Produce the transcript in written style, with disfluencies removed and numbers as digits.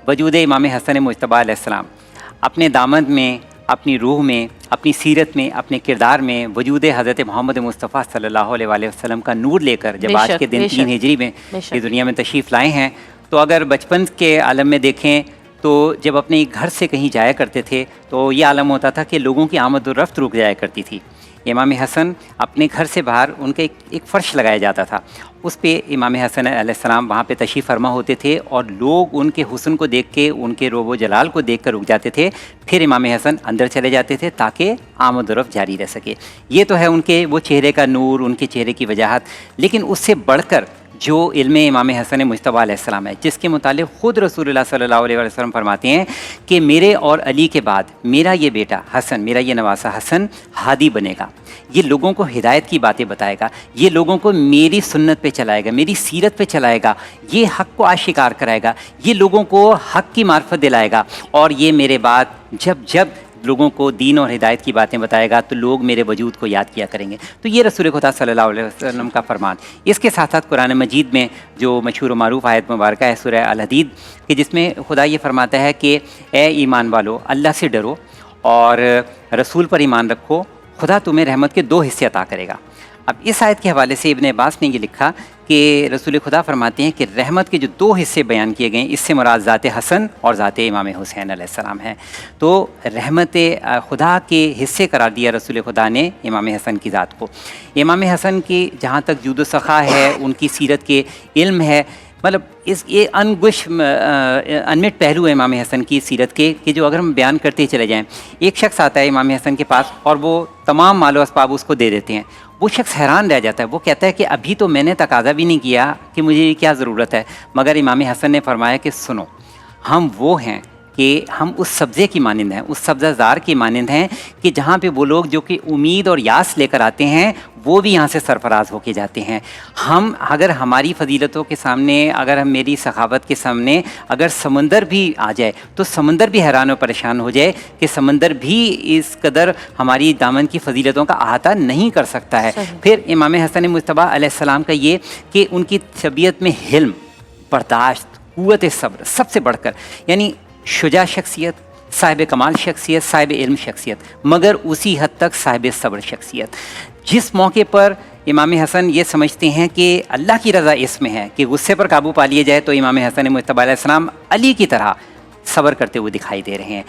وجود امام حسن مجتبی علیہ السلام اپنے دامن میں، اپنی روح میں، اپنی سیرت میں، اپنے کردار میں وجود حضرت محمد مصطفیٰ صلی اللہ علیہ وآلہ وسلم کا نور لے کر جب آج کے دن 3 ہجری میں اس دنیا میں تشریف لائے ہیں، تو اگر بچپن کے عالم میں دیکھیں تو جب اپنے گھر سے کہیں جایا کرتے تھے تو یہ عالم ہوتا تھا کہ لوگوں کی آمد و رفت رک جایا کرتی تھی۔ امام حسن اپنے گھر سے باہر ان کا ایک فرش لگایا جاتا تھا، اس پہ امام حسن علیہ السلام وہاں پہ تشریف فرما ہوتے تھے اور لوگ ان کے حسن کو دیکھ کے، ان کے روب و جلال کو دیکھ کر رک جاتے تھے، پھر امام حسن اندر چلے جاتے تھے تاکہ آمد و رفت جاری رہ سکے۔ یہ تو ہے ان کے وہ چہرے کا نور، ان کے چہرے کی وجاہت، لیکن اس سے بڑھ کر جو علم امام حسن مجتبی علیہ السلام ہے، جس کے متعلق خود رسول اللہ صلی اللہ علیہ وسلم فرماتے ہیں کہ میرے اور علی کے بعد میرا یہ بیٹا حسن، میرا یہ نواسہ حسن ہادی بنے گا، یہ لوگوں کو ہدایت کی باتیں بتائے گا، یہ لوگوں کو میری سنت پہ چلائے گا، میری سیرت پہ چلائے گا، یہ حق کو آشکار کرائے گا، یہ لوگوں کو حق کی معرفت دلائے گا، اور یہ میرے بعد جب لوگوں کو دین اور ہدایت کی باتیں بتائے گا تو لوگ میرے وجود کو یاد کیا کریں گے۔ تو یہ رسول خدا صلی اللہ علیہ وسلم کا فرمان۔ اس کے ساتھ ساتھ قرآن مجید میں جو مشہور و معروف آیت مبارکہ ہے سورہ الحدید، کہ جس میں خدا یہ فرماتا ہے کہ اے ایمان والو، اللہ سے ڈرو اور رسول پر ایمان رکھو، خدا تمہیں رحمت کے 2 حصے عطا کرے گا۔ اب اس آیت کے حوالے سے ابن عباس نے یہ لکھا کہ رسول خدا فرماتے ہیں کہ رحمت کے جو 2 حصے بیان کیے گئے ہیں، اس سے مراد ذات حسن اور ذات امام حسین علیہ السلام ہے۔ تو رحمت خدا کے حصے قرار دیا رسول خدا نے امام حسن کی ذات کو۔ امام حسن کی جہاں تک جود و سخا ہے، ان کی سیرت کے علم ہے، مطلب یہ انمٹ پہلو ہے امام حسن کی سیرت کے کہ جو اگر ہم بیان کرتے چلے جائیں۔ ایک شخص آتا ہے امام حسن کے پاس اور وہ تمام مال و اسباب اس کو دے دیتے ہیں، وہ شخص حیران رہ جاتا ہے، وہ کہتا ہے کہ ابھی تو میں نے تقاضا بھی نہیں کیا کہ مجھے کیا ضرورت ہے، مگر امام حسن نے فرمایا کہ سنو، ہم وہ ہیں کہ ہم اس سبزے کی مانند ہیں، اس سبزہ زار کی مانند ہیں کہ جہاں پہ وہ لوگ جو کہ امید اور یاس لے کر آتے ہیں وہ بھی یہاں سے سرفراز ہو کے جاتے ہیں۔ ہم اگر ہماری فضیلتوں کے سامنے، اگر ہم میری سخاوت کے سامنے اگر سمندر بھی آ جائے تو سمندر بھی حیران و پریشان ہو جائے کہ سمندر بھی اس قدر ہماری دامن کی فضیلتوں کا احاطہ نہیں کر سکتا ہے۔ پھر امام حسن مجتبی علیہ السلام کا یہ کہ ان کی طبیعت میں حلم، برداشت، قوت صبر سب سے بڑھ کر، یعنی شجاع شخصیت، صاحب کمال شخصیت، صاحب علم شخصیت، مگر اسی حد تک صاحب صبر شخصیت۔ جس موقع پر امام حسن یہ سمجھتے ہیں کہ اللہ کی رضا اس میں ہے کہ غصے پر قابو پا لیے جائے، تو امام حسن مجتبی علیہ السلام علی کی طرح صبر کرتے ہوئے دکھائی دے رہے ہیں۔